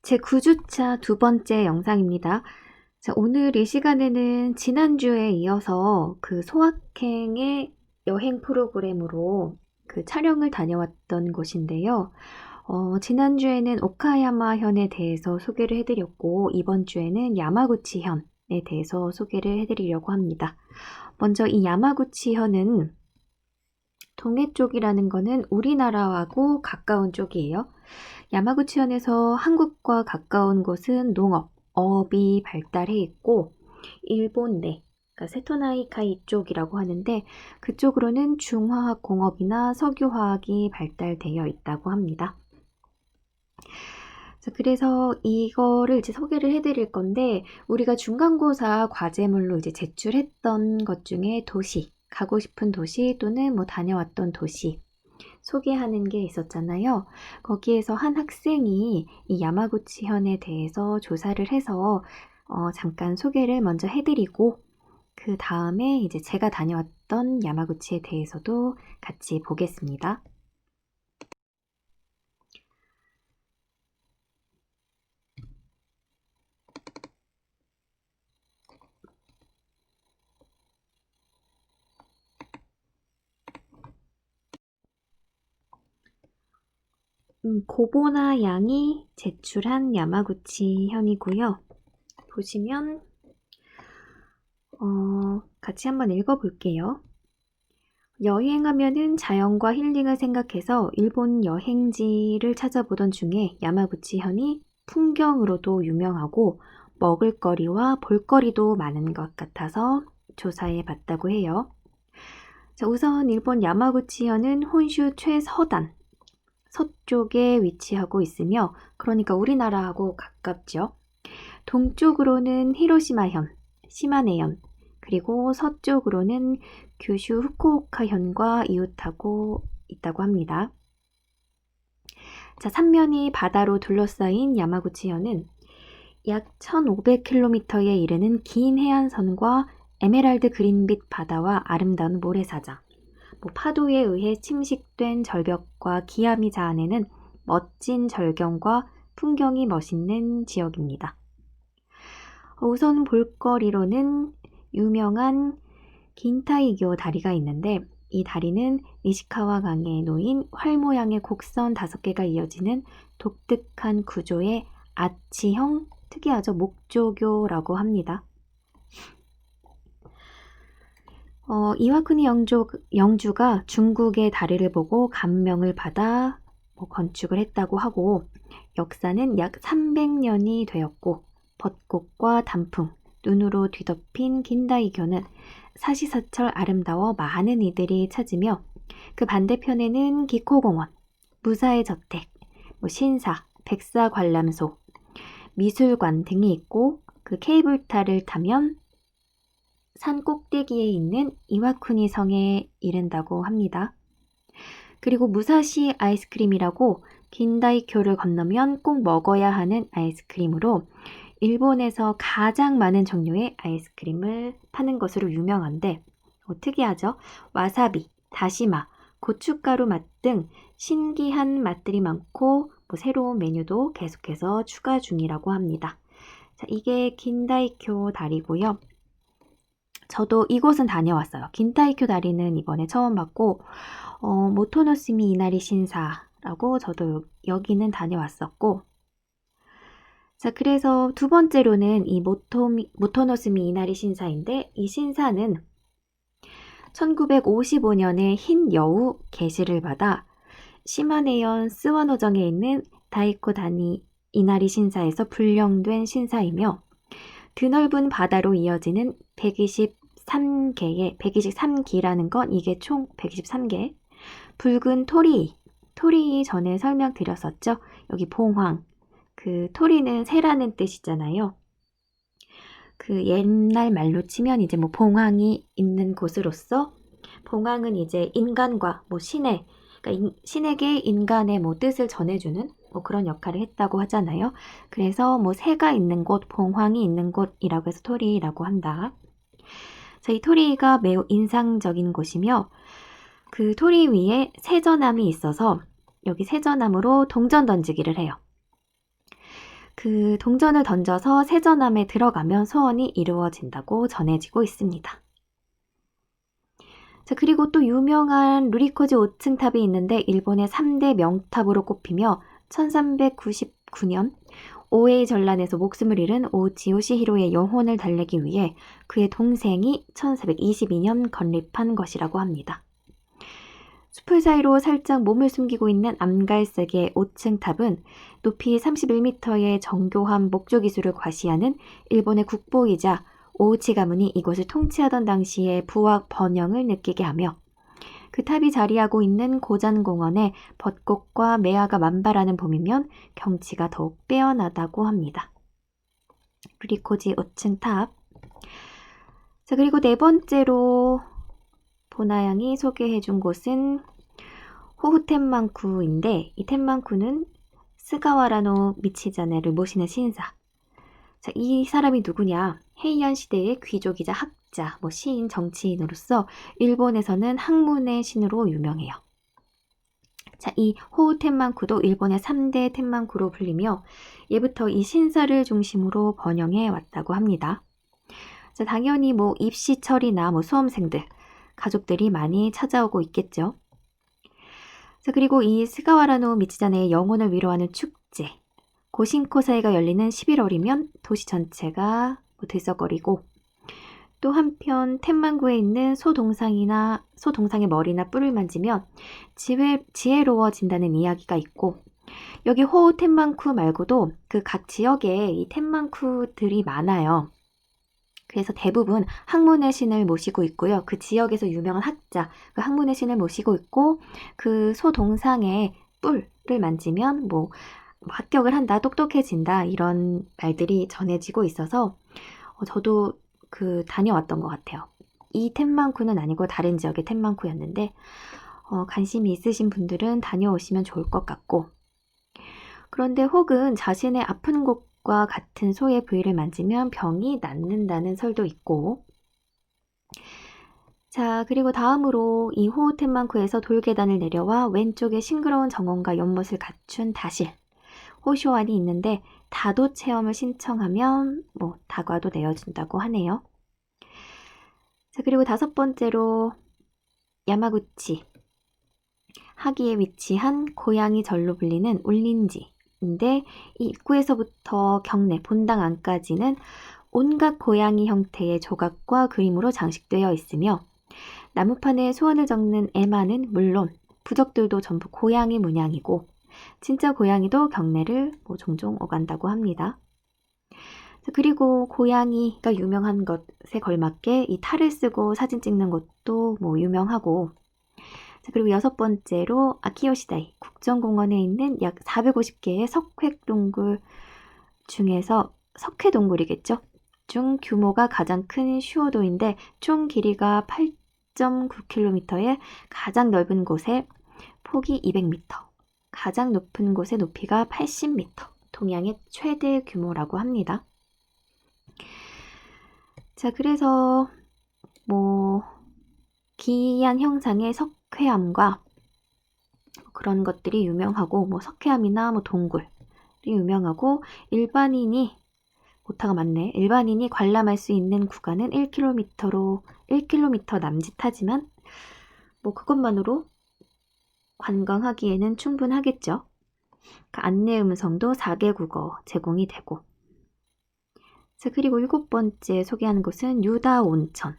제 9주차 두 번째 영상입니다. 자, 오늘 이 시간에는 지난주에 이어서 그 소확행의 여행 프로그램으로 그 촬영을 다녀왔던 곳인데요. 지난주에는 오카야마 현에 대해서 소개를 해드렸고, 이번 주에는 야마구치 현에 대해서 소개를 해드리려고 합니다. 먼저 이 야마구치 현은 동해 쪽이라는 거는 우리나라하고 가까운 쪽이에요. 야마구치현에서 한국과 가까운 곳은 농업, 어업이 발달해 있고 일본 내, 그러니까 세토나이카이 쪽이라고 하는데 그쪽으로는 중화학공업이나 석유화학이 발달되어 있다고 합니다. 그래서 이거를 이제 소개를 해드릴 건데 우리가 중간고사 과제물로 이제 제출했던 것 중에 도시, 가고 싶은 도시 또는 뭐 다녀왔던 도시 소개하는 게 있었잖아요. 거기에서 한 학생이 이 야마구치 현에 대해서 조사를 해서 잠깐 소개를 먼저 해드리고 그 다음에 이제 제가 다녀왔던 야마구치에 대해서도 같이 보겠습니다. 고보나 양이 제출한 야마구치 현이고요. 보시면 같이 한번 읽어볼게요. 여행하면은 자연과 힐링을 생각해서 일본 여행지를 찾아보던 중에 야마구치 현이 풍경으로도 유명하고 먹을거리와 볼거리도 많은 것 같아서 조사해 봤다고 해요. 자, 우선 일본 야마구치 현은 혼슈 최서단, 서쪽에 위치하고 있으며 그러니까 우리나라하고 가깝죠. 동쪽으로는 히로시마현, 시마네현, 그리고 서쪽으로는 규슈 후쿠오카현과 이웃하고 있다고 합니다. 자, 삼면이 바다로 둘러싸인 야마구치현은 약 1500km에 이르는 긴 해안선과 에메랄드 그린빛 바다와 아름다운 모래사장, 파도에 의해 침식된 절벽과 기암이 자아내는 멋진 절경과 풍경이 멋있는 지역입니다. 우선 볼거리로는 유명한 긴타이교 다리가 있는데 이 다리는 니시카와 강에 놓인 활 모양의 곡선 5개가 이어지는 독특한 구조의 아치형 특이하죠. 목조교라고 합니다. 이와쿠니 영주가 중국의 다리를 보고 감명을 받아 건축을 했다고 하고 역사는 약 300년이 되었고 벚꽃과 단풍, 눈으로 뒤덮인 긴다이교는 사시사철 아름다워 많은 이들이 찾으며 그 반대편에는 기코공원, 무사의 저택, 신사, 백사관람소, 미술관 등이 있고 그 케이블카를 타면 산 꼭대기에 있는 이와쿠니 성에 이른다고 합니다. 그리고 무사시 아이스크림이라고 긴다이교를 건너면 꼭 먹어야 하는 아이스크림으로 일본에서 가장 많은 종류의 아이스크림을 파는 것으로 유명한데 특이하죠? 와사비, 다시마, 고춧가루 맛 등 신기한 맛들이 많고 새로운 메뉴도 계속해서 추가 중이라고 합니다. 자, 이게 긴다이교 다리고요. 저도 이곳은 다녀왔어요. 긴타이쿄 다리는 이번에 처음 봤고 모토노스미 이나리 신사라고 저도 여기는 다녀왔었고 자, 그래서 두 번째로는 이 모토노스미 이나리 신사인데 이 신사는 1955년에 흰 여우 계시를 받아 시마네현 스와노정에 있는 다이코다니 이나리 신사에서 불령된 신사이며 드넓은 바다로 이어지는 123기라는 건 이게 총 123개 붉은 토리이 전에 설명드렸었죠. 여기 봉황, 그 토리는 새라는 뜻이잖아요. 그 옛날 말로 치면 이제 봉황이 있는 곳으로서 봉황은 이제 인간과 신의 그러니까 신에게 인간의 뜻을 전해주는 그런 역할을 했다고 하잖아요. 그래서 새가 있는 곳, 봉황이 있는 곳이라고 해서 토리라고 한다. 자, 이 토리가 매우 인상적인 곳이며 그 토리 위에 세전함이 있어서 여기 세전함으로 동전 던지기를 해요. 그 동전을 던져서 세전함에 들어가면 소원이 이루어진다고 전해지고 있습니다. 자, 그리고 또 유명한 루리코지 5층 탑이 있는데 일본의 3대 명탑으로 꼽히며 1399년 오에이 전란에서 목숨을 잃은 오지 요시히로의 영혼을 달래기 위해 그의 동생이 1422년 건립한 것이라고 합니다. 숲을 사이로 살짝 몸을 숨기고 있는 암갈색의 5층 탑은 높이 31m의 정교한 목조 기술을 과시하는 일본의 국보이자 오우치 가문이 이곳을 통치하던 당시의 부와 번영을 느끼게 하며 그 탑이 자리하고 있는 고잔공원에 벚꽃과 매화가 만발하는 봄이면 경치가 더욱 빼어나다고 합니다. 루리코지 5층 탑. 자, 그리고 네 번째로 보나양이 소개해준 곳은 호후텐만쿠인데 이 텐만쿠는 스가와라노 미치자네를 모시는 신사. 자, 이 사람이 누구냐? 헤이안 시대의 귀족이자 학자, 시인, 정치인으로서 일본에서는 학문의 신으로 유명해요. 자, 이 호우텐만쿠도 일본의 3대 텐만쿠로 불리며 예부터 이 신사를 중심으로 번영해 왔다고 합니다. 자, 당연히 입시철이나 수험생들, 가족들이 많이 찾아오고 있겠죠. 자, 그리고 이 스가와라노 미치자네의 영혼을 위로하는 축제, 고신코사이가 열리는 11월이면 도시 전체가 들썩거리고 또 한편 텐만구에 있는 소동상의 머리나 뿔을 만지면 지혜로워진다는 이야기가 있고 여기 호우 텐만쿠 말고도 그 각 지역에 이 텐만쿠들이 많아요. 그래서 대부분 학문의 신을 모시고 있고요. 그 지역에서 유명한 학자, 그 학문의 신을 모시고 있고 그 소동상의 뿔을 만지면 합격을 한다, 똑똑해진다 이런 말들이 전해지고 있어서 저도 다녀왔던 것 같아요. 이 텐만쿠는 아니고 다른 지역의 텐만쿠였는데 관심이 있으신 분들은 다녀오시면 좋을 것 같고 그런데 혹은 자신의 아픈 곳과 같은 소의 부위를 만지면 병이 낫는다는 설도 있고 자, 그리고 다음으로 이 호우텐만쿠에서 돌계단을 내려와 왼쪽에 싱그러운 정원과 연못을 갖춘 다실 호쇼안이 있는데 다도 체험을 신청하면 다과도 내어준다고 하네요. 자, 그리고 다섯 번째로 야마구치 하기에 위치한 고양이 절로 불리는 울린지인데 이 입구에서부터 경내 본당 안까지는 온갖 고양이 형태의 조각과 그림으로 장식되어 있으며 나무판에 소원을 적는 에마는 물론 부적들도 전부 고양이 문양이고 진짜 고양이도 경내를 종종 오간다고 합니다. 그리고 고양이가 유명한 것에 걸맞게 이 탈을 쓰고 사진 찍는 것도 유명하고 그리고 여섯 번째로 아키요시다이 국정공원에 있는 약 450개의 석회동굴 중에서 석회동굴이겠죠? 중 규모가 가장 큰 슈오도인데 총 길이가 8.9km에 가장 넓은 곳에 폭이 200m, 가장 높은 곳의 높이가 80m, 동양의 최대 규모라고 합니다. 자, 그래서 기이한 형상의 석회암과 그런 것들이 유명하고 석회암이나 동굴이 유명하고 일반인이 오타가 많네. 일반인이 관람할 수 있는 구간은 1km 남짓하지만 그것만으로 관광하기에는 충분하겠죠. 안내 음성도 4개 국어 제공이 되고 자, 그리고 일곱 번째 소개하는 곳은 유다 온천.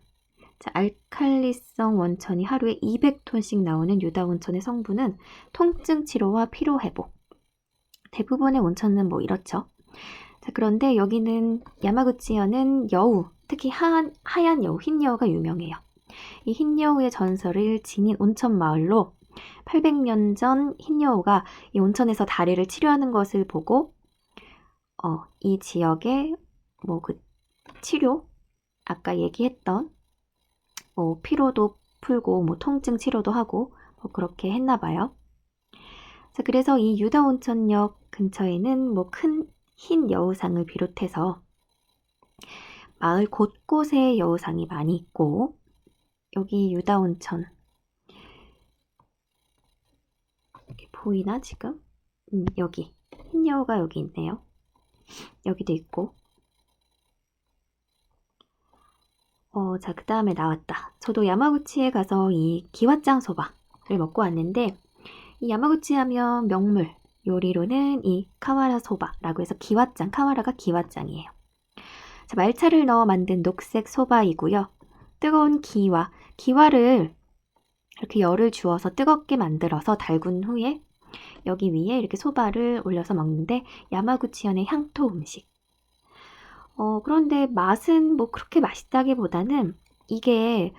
자, 알칼리성 원천이 하루에 200톤씩 나오는 유다 온천의 성분은 통증 치료와 피로 회복. 대부분의 온천은 이렇죠. 자, 그런데 여기는 야마구치현은 여우, 특히 하얀 여우, 흰 여우가 유명해요. 이 흰 여우의 전설을 지닌 온천 마을로 800년 전 흰 여우가 이 온천에서 다리를 치료하는 것을 보고 이 지역에 그 치료, 아까 얘기했던 피로도 풀고 통증 치료도 하고 그렇게 했나 봐요. 자, 그래서 이 유다 온천역 근처에는 큰 흰 여우상을 비롯해서 마을 곳곳에 여우상이 많이 있고 여기 유다 온천 이렇게 보이나 지금? 여기 흰 여우가 여기 있네요. 여기도 있고. 자, 그 다음에 나왔다. 저도 야마구치에 가서 이 기왓장 소바를 먹고 왔는데, 이 야마구치 하면 명물 요리로는 이 카와라 소바라고 해서 기왓장, 카와라가 기왓장이에요. 자, 말차를 넣어 만든 녹색 소바이고요. 뜨거운 기와를 이렇게 열을 주어서 뜨겁게 만들어서 달군 후에 여기 위에 이렇게 소바를 올려서 먹는데 야마구치현의 향토 음식. 그런데 맛은 뭐 그렇게 맛있다기보다는 이게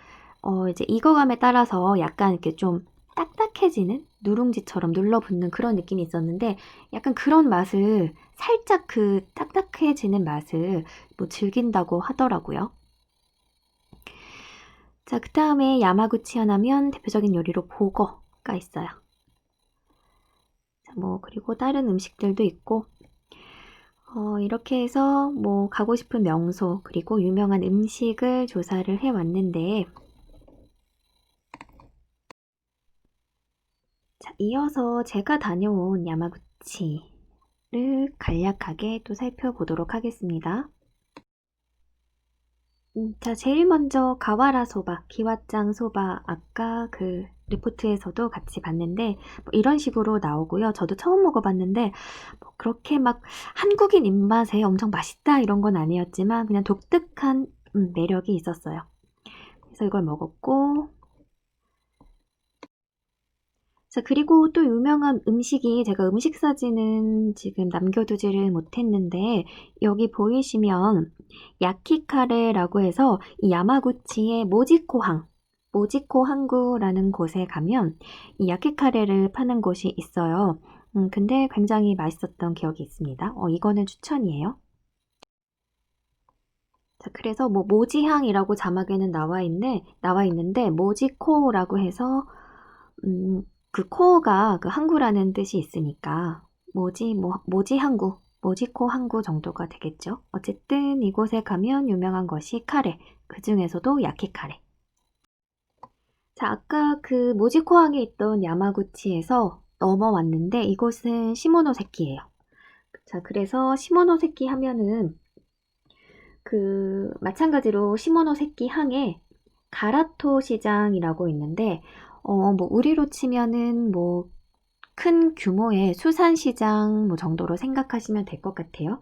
이제 익어감에 따라서 약간 이렇게 좀 딱딱해지는 누룽지처럼 눌러붙는 그런 느낌이 있었는데 약간 그런 맛을 살짝 그 딱딱해지는 맛을 뭐 즐긴다고 하더라고요. 자, 그 다음에 야마구치현 하면 대표적인 요리로 보거가 있어요. 자, 뭐 그리고 다른 음식들도 있고 이렇게 해서 뭐 가고 싶은 명소 그리고 유명한 음식을 조사를 해왔는데 자, 이어서 제가 다녀온 야마구치를 간략하게 또 살펴보도록 하겠습니다. 자, 제일 먼저 가와라 소바, 기왓장 소바 아까 그 리포트에서도 같이 봤는데 뭐 이런 식으로 나오고요. 저도 처음 먹어봤는데 뭐 그렇게 막 한국인 입맛에 엄청 맛있다 이런 건 아니었지만 그냥 독특한 매력이 있었어요. 그래서 이걸 먹었고 자, 그리고 또 유명한 음식이 제가 음식 사진은 지금 남겨두지를 못했는데 여기 보이시면 야키카레라고 해서 이 야마구치의 모지코 항구라는 곳에 가면 이 야키카레를 파는 곳이 있어요. 근데 굉장히 맛있었던 기억이 있습니다. 이거는 추천이에요. 자, 그래서 뭐 모지항이라고 자막에는 나와 있는데 모지코라고 해서 그 코어가 그 항구라는 뜻이 있으니까 모지 항구, 모지코 항구 정도가 되겠죠. 어쨌든 이곳에 가면 유명한 것이 카레, 그 중에서도 야키카레. 자, 아까 그 모지코항에 있던 야마구치에서 넘어왔는데 이곳은 시모노세키예요. 자, 그래서 시모노세키 하면은 그 마찬가지로 시모노세키 항에 가라토 시장이라고 있는데 뭐 우리로 치면은 뭐 큰 규모의 수산시장 뭐 정도로 생각하시면 될 것 같아요.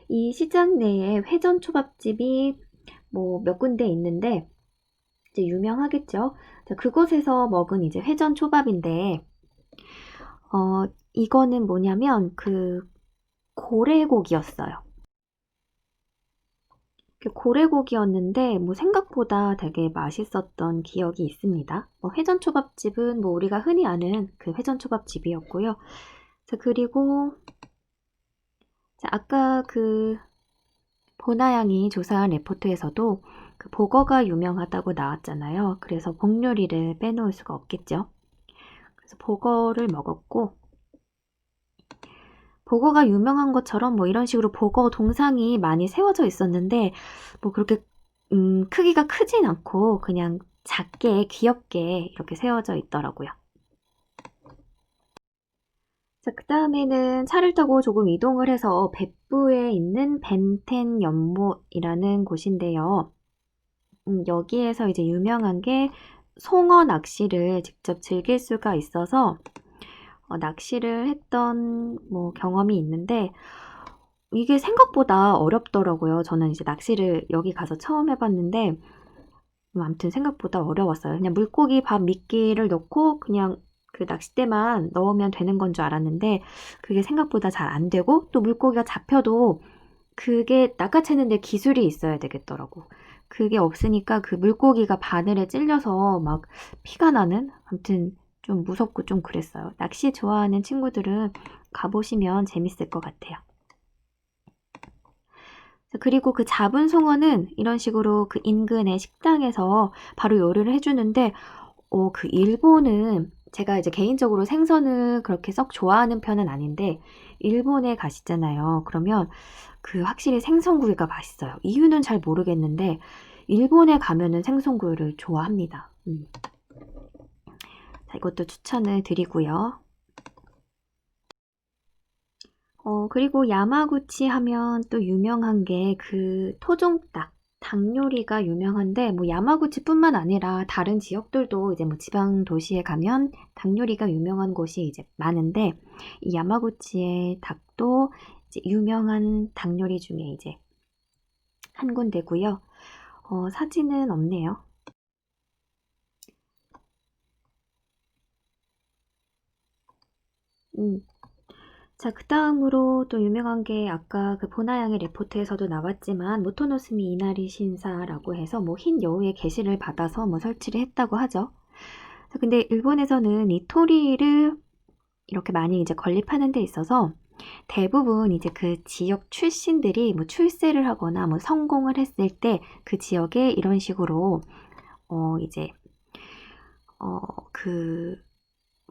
이 시장 내에 회전 초밥집이 뭐 몇 군데 있는데 이제 유명하겠죠. 자, 그곳에서 먹은 이제 회전 초밥인데 이거는 뭐냐면 그 고래고기였어요. 고래고기였는데 뭐 생각보다 되게 맛있었던 기억이 있습니다. 뭐 회전초밥집은 뭐 우리가 흔히 아는 그 회전초밥집이었고요. 자, 그리고 자, 아까 그 보나양이 조사한 레포트에서도 그 보거가 유명하다고 나왔잖아요. 그래서 복요리를 빼놓을 수가 없겠죠. 그래서 보거를 먹었고 보거가 유명한 것처럼 뭐 이런 식으로 보거 동상이 많이 세워져 있었는데 뭐 그렇게 크기가 크진 않고 그냥 작게 귀엽게 이렇게 세워져 있더라고요. 자, 그 다음에는 차를 타고 조금 이동을 해서別府에 있는 벤텐 연못이라는 곳인데요. 여기에서 이제 유명한 게 송어 낚시를 직접 즐길 수가 있어서 낚시를 했던 뭐 경험이 있는데 이게 생각보다 어렵더라고요. 저는 이제 낚시를 여기 가서 처음 해봤는데 아무튼 생각보다 어려웠어요. 그냥 물고기, 밥, 미끼를 넣고 그냥 그 낚싯대만 넣으면 되는 건 줄 알았는데 그게 생각보다 잘 안 되고 또 물고기가 잡혀도 그게 낚아채는데 기술이 있어야 되겠더라고. 그게 없으니까 그 물고기가 바늘에 찔려서 막 피가 나는 아무튼 좀 무섭고 좀 그랬어요. 낚시 좋아하는 친구들은 가보시면 재밌을 것 같아요. 그리고 그 잡은 송어는 이런 식으로 그 인근의 식당에서 바로 요리를 해주는데 그 일본은 제가 이제 개인적으로 생선을 그렇게 썩 좋아하는 편은 아닌데 일본에 가시잖아요. 그러면 그 확실히 생선구이가 맛있어요. 이유는 잘 모르겠는데 일본에 가면은 생선구이를 좋아합니다. 자, 이것도 추천을 드리고요. 그리고 야마구치 하면 또 유명한 게 그 토종닭, 닭 요리가 유명한데, 뭐 야마구치뿐만 아니라 다른 지역들도 이제 뭐 지방 도시에 가면 닭 요리가 유명한 곳이 이제 많은데, 이 야마구치의 닭도 이제 유명한 닭 요리 중에 이제 한 군데고요. 사진은 없네요. 자, 그 다음으로 또 유명한 게 아까 그 보나양의 레포트에서도 나왔지만 모토노스미 이나리 신사라고 해서 뭐 흰 여우의 계시를 받아서 뭐 설치를 했다고 하죠. 자, 근데 일본에서는 이 토리를 이렇게 많이 이제 건립하는 데 있어서 대부분 이제 그 지역 출신들이 뭐 출세를 하거나 뭐 성공을 했을 때 그 지역에 이런 식으로 이제 그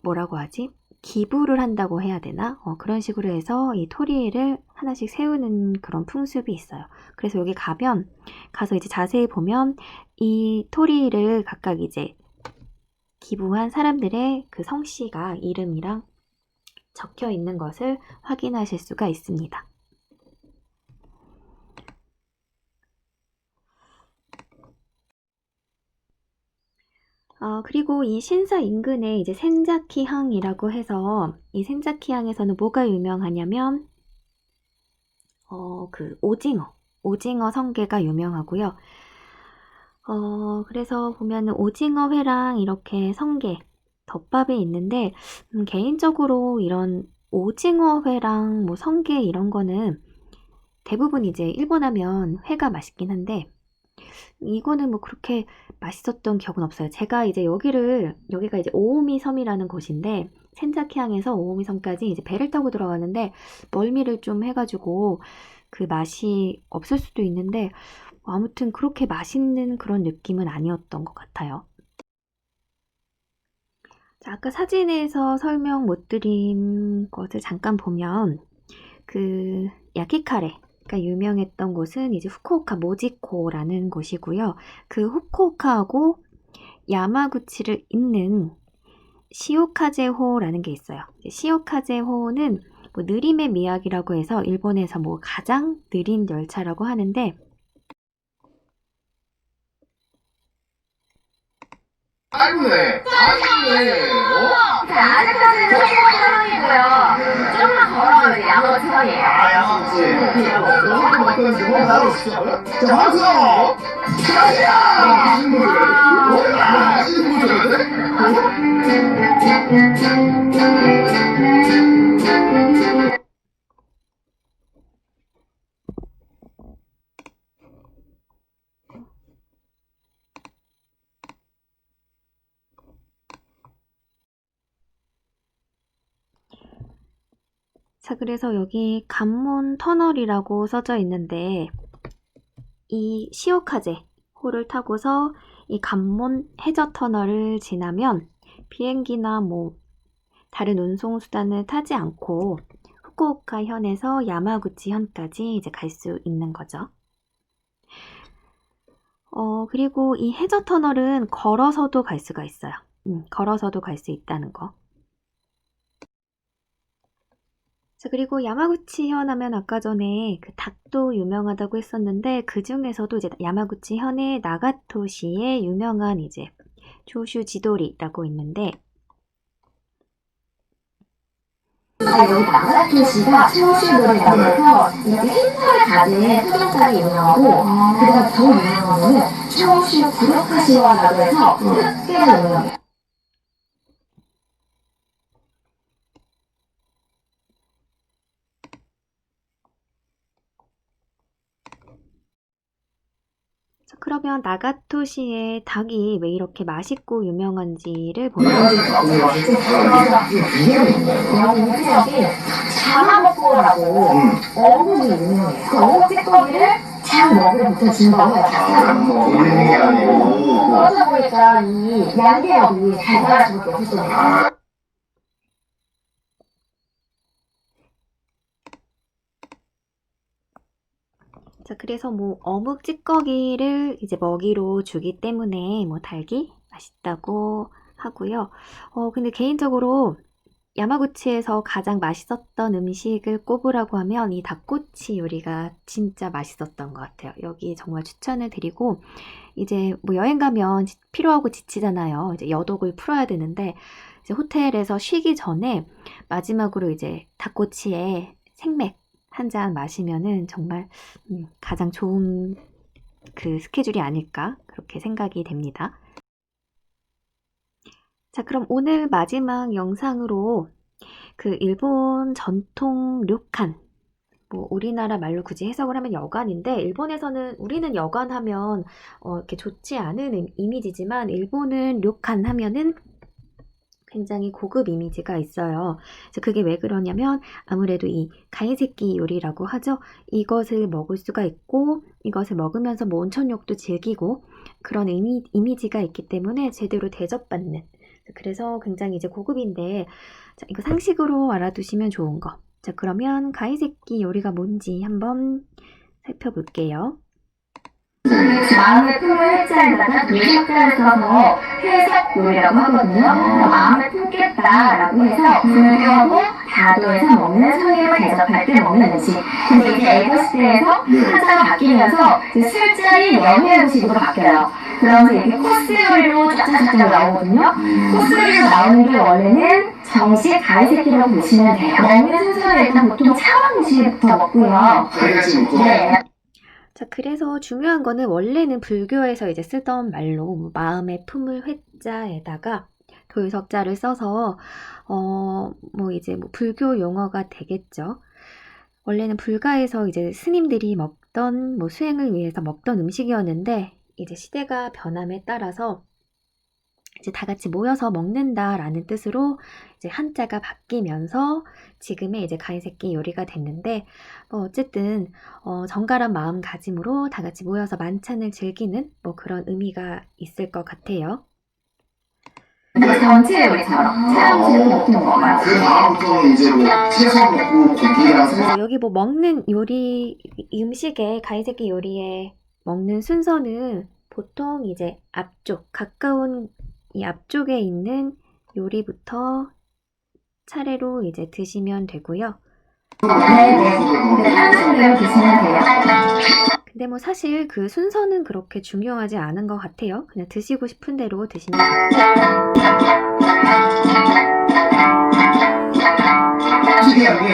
뭐라고 하지? 기부를 한다고 해야 되나? 그런 식으로 해서 이 토리를 하나씩 세우는 그런 풍습이 있어요. 그래서 여기 가서 이제 자세히 보면 이 토리를 각각 이제 기부한 사람들의 그 성씨가 이름이랑 적혀 있는 것을 확인하실 수가 있습니다. 그리고 이 신사 인근에 이제 센자키항이라고 해서 이 센자키항에서는 뭐가 유명하냐면 그 오징어 성게가 유명하고요. 그래서 보면은 오징어 회랑 이렇게 성게 덮밥이 있는데 개인적으로 이런 오징어 회랑 뭐 성게 이런 거는 대부분 이제 일본 하면 회가 맛있긴 한데 이거는 뭐 그렇게 맛있었던 기억은 없어요. 제가 이제 여기가 이제 오오미 섬이라는 곳인데 센자키항에서 오오미 섬까지 이제 배를 타고 들어가는데 멀미를 좀 해가지고 그 맛이 없을 수도 있는데 아무튼 그렇게 맛있는 그런 느낌은 아니었던 것 같아요. 자, 아까 사진에서 설명 못 드린 것을 잠깐 보면 그 야키카레가 유명했던 곳은 이제 후쿠오카 모지코라는 곳이고요. 그 후쿠오카하고 야마구치를 잇는 시오카제호라는 게 있어요. 시오카제호는 뭐 느림의 미학이라고 해서 일본에서 뭐 가장 느린 열차라고 하는데 짧네. 짧네. 아직까지는 서울 상황이고요. 좀만 걸어가면 이제 양원 천이에요. 아, 양아치. 너무 바뀌었는데, 나도 진짜. 자, 하세요. 가자! 자, 그래서 여기 관몬 터널이라고 써져 있는데 이 시오카제 호를 타고서 이 관몬 해저 터널을 지나면 비행기나 뭐 다른 운송 수단을 타지 않고 후쿠오카 현에서 야마구치 현까지 이제 갈 수 있는 거죠. 그리고 이 해저 터널은 걸어서도 갈 수가 있어요. 걸어서도 갈 수 있다는 거. 자, 그리고 야마구치 현 하면 아까 전에 그 닭도 유명하다고 했었는데 그 중에서도 이제 야마구치 현의 나가토시의 유명한 이제 조슈 지도리라고 있는데 여기 나가토시가 샤오슈도리라고 해서 이렇게 흰털 가진 소독살이 유명하고 그다음 더 유명한 거는 샤오슈 구로카시와라고 해서 흑개가 유명해요. 자, 그러면 나가토시의 닭이 왜 이렇게 맛있고 유명한지를 보면 여기 유명하게 자마먹고라고 어묵이 유명해요. 그 어묵 찌꺼기를 잘 먹으로부터 준다고 먹는 게 아니고. 그러다 보니까 이 양계업이 잘 나갈 수밖에 없었거든요. 자, 그래서 뭐 어묵 찌꺼기를 이제 먹이로 주기 때문에 뭐 닭이 맛있다고 하고요. 근데 개인적으로 야마구치에서 가장 맛있었던 음식을 꼽으라고 하면 이 닭꼬치 요리가 진짜 맛있었던 것 같아요. 여기 정말 추천을 드리고, 이제 뭐 여행 가면 피로하고 지치잖아요. 이제 여독을 풀어야 되는데, 이제 호텔에서 쉬기 전에 마지막으로 이제 닭꼬치에 생맥 한 잔 마시면은 정말 가장 좋은 그 스케줄이 아닐까 그렇게 생각이 됩니다. 자, 그럼 오늘 마지막 영상으로 그 일본 전통 료칸, 뭐 우리나라 말로 굳이 해석을 하면 여관인데, 일본에서는 우리는 여관 하면 이렇게 좋지 않은 이미지지만 일본은 료칸 하면은 굉장히 고급 이미지가 있어요. 그래서 그게 왜 그러냐면 아무래도 이 가이세키 요리라고 하죠. 이것을 먹을 수가 있고 이것을 먹으면서 뭐 온천욕도 즐기고 그런 이미지가 있기 때문에 제대로 대접받는, 그래서 굉장히 이제 고급인데, 자, 이거 상식으로 알아두시면 좋은 거. 자, 그러면 가이세키 요리가 뭔지 한번 살펴볼게요. 마음의 품을 해자에다가 도석자를 써서 해석 요리라고 하거든요. 마음을 품겠다라고 해서 불교하고 다도해서 먹는 성의로 대접할 때 먹는 음식. 근데 이제 에버시대에서 한자가 바뀌면서 술자리 연회 음식으로 바뀌어요. 그러면서 이렇게 코스 요리로 쫙쫙쫙 나오거든요. 코스 요리로 나오는 게 원래는 정식 가이세키라고 보시면 돼요. 먹는 순서는 일단 보통 차원 음식부터 먹고요. 네. 자, 그래서 중요한 거는 원래는 불교에서 이제 쓰던 말로 뭐 마음의 품을 회자에다가 도유석자를 써서 뭐 이제 뭐 불교 용어가 되겠죠. 원래는 불가에서 이제 스님들이 먹던 뭐 수행을 위해서 먹던 음식이었는데, 이제 시대가 변함에 따라서 이제 다 같이 모여서 먹는다라는 뜻으로 이제 한자가 바뀌면서 지금의 이제 가이세키 요리가 됐는데, 뭐 어쨌든 정갈한 마음가짐으로 다 같이 모여서 만찬을 즐기는 뭐 그런 의미가 있을 것 같아요. 전체 요리처럼 차음식을 보통 먹어요. 그 다음부터 이제 뭐 채소 먹고 고기랑 생선 여기 뭐 먹는 요리, 음식에 가이세키 요리에 먹는 순서는 보통 이제 앞쪽, 가까운 이 앞쪽에 있는 요리부터 차례로 이제 드시면 되고요. 네네. 한식대로 드시면 돼요. 근데 뭐 사실 그 순서는 그렇게 중요하지 않은 것 같아요. 그냥 드시고 싶은 대로 드시면 돼요. 특이한 게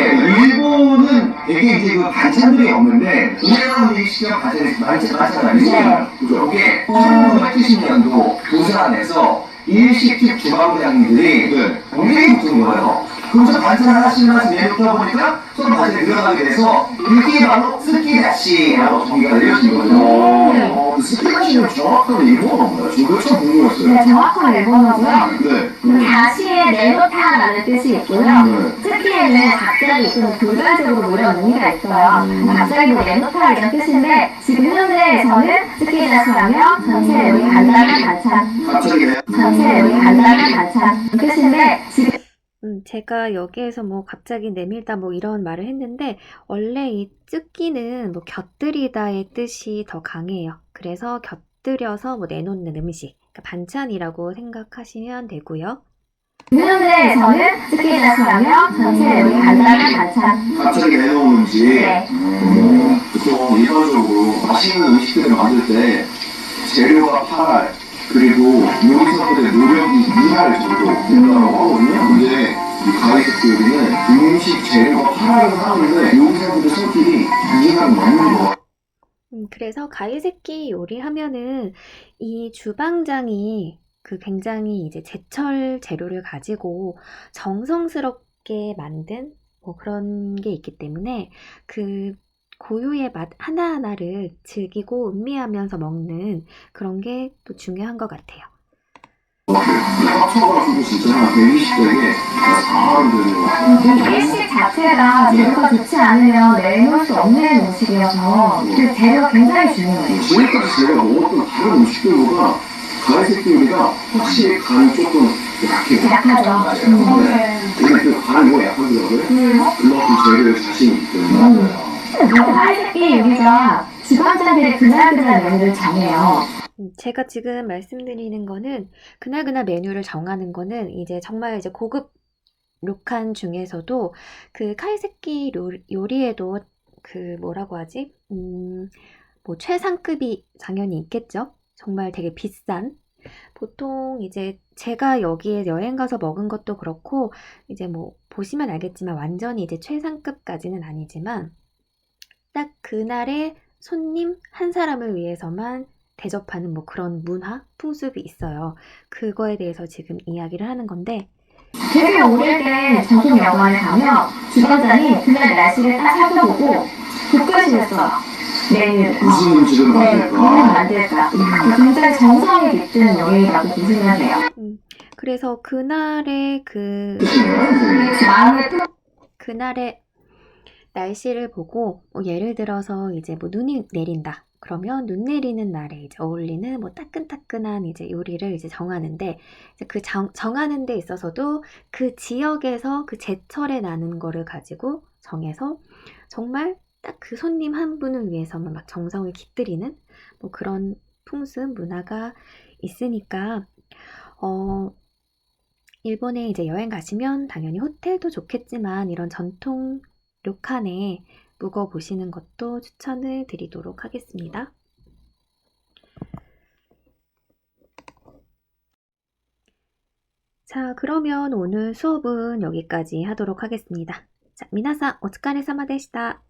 일본은 되게 이제 그 반찬들이 없는데 우리나라 음식이랑 반찬이 많잖아요. 그죠? 그게 1970년도 부산에서 일식집 주방장님들이 굉장히 붙은 거예요. 그래서 반찬 하나씩 내놓다 보니까 서로 반찬이 늘어나게 돼서 이게 바로 스키다시라고 정의가 내려진 거죠. 스키다시는 정확한 일본어가 뭐예요? 저도 처음 궁금했어요. 네, 정확한 일본어고요. 네. 다시에 내놓다라는 뜻이 있고요. 스키에는 갑자기 좀 돌발적으로 이런 의미가 있어요. 갑자기 내놓다라는 뜻인데, 지금 현대에서는 스키다시라면 전체 요리 간단한 반찬, 갑자기 전체 요리 간단한 반찬 뜻인데, 지금 제가 여기에서 뭐 갑자기 내밀다 뭐 이런 말을 했는데, 원래 이 쯔끼는 뭐 곁들이다의 뜻이 더 강해요. 그래서 곁들여서 뭐 내놓는 음식, 그러니까 반찬이라고 생각하시면 되고요. 현대에서는 스키다시라면 전체 요리 간단한 반찬. 갑자기 내놓은 음식. 네. 보통 일반적으로 맛있는 음식들을 만들 때 재료가 8알 그리고 요리사들의 노력이 2알 정도 된다고 하거든요. 근데 이 가이세키 요리는 음식 재료가 8알을 하는데 요리사들의 손길이 2알 넘는 거. 그래서 가이세키 요리하면은 이 주방장이 그 굉장히 이제 제철 재료를 가지고 정성스럽게 만든 뭐 그런 게 있기 때문에 그 고유의 맛 하나하나를 즐기고 음미하면서 먹는 그런 게 또 중요한 것 같아요. 합쳐가지고 진짜 120대에 다 하면 되는 거 같아요. 이 일식 자체가 재료가 좋지 않으면 내놓을 수 없는 음식이어서 그 재료가 굉장히 중요해요. 지금까지 제가 먹었던 다른 음식들보다 가이세키 요리가 확실히 간이 조금 약해요. 약하죠. 근데 그 간이 뭐 약한 거라고요? 그만큼 재료에 자신이 있기 때문에. 가이세키 요리가 주방장들이 그날그날 메뉴를 정해요. 제가 지금 말씀드리는 거는 그날그날 메뉴를 정하는 거는 이제 정말 이제 고급 료칸 중에서도 그 카이세키 요리에도 그 뭐라고 하지? 뭐 최상급이 당연히 있겠죠. 정말 되게 비싼. 보통 이제 제가 여기에 여행 가서 먹은 것도 그렇고 이제 뭐 보시면 알겠지만 완전히 이제 최상급까지는 아니지만 딱 그날의 손님 한 사람을 위해서만 대접하는 뭐 그런 문화, 풍습이 있어요. 그거에 대해서 지금 이야기를 하는 건데 되게 오래된 전통 영화에 가면 주방장이 그날 날씨를 딱 살펴보고 국가를 했어요. 메뉴를. 무슨 음식을 네, 뭘 만들까? 만들까. 굉장히 정성이 깃든 요리라고 보시면 돼요. 그래서 그날의 그 마음을 품 그날의 날씨를 보고 뭐 예를 들어서 이제 뭐 눈이 내린다. 그러면 눈 내리는 날에 이제 어울리는 뭐 따끈따끈한 이제 요리를 이제 정하는데 이제 그 정하는 데 있어서도 그 지역에서 그 제철에 나는 거를 가지고 정해서 정말 딱 그 손님 한 분을 위해서만 막 정성을 깃들이는 뭐 그런 풍습 문화가 있으니까 일본에 이제 여행 가시면 당연히 호텔도 좋겠지만 이런 전통 료칸에 묵어 보시는 것도 추천을 드리도록 하겠습니다. 자, 그러면 오늘 수업은 여기까지 하도록 하겠습니다. 자, 미나상 오츠카레사마 데시타.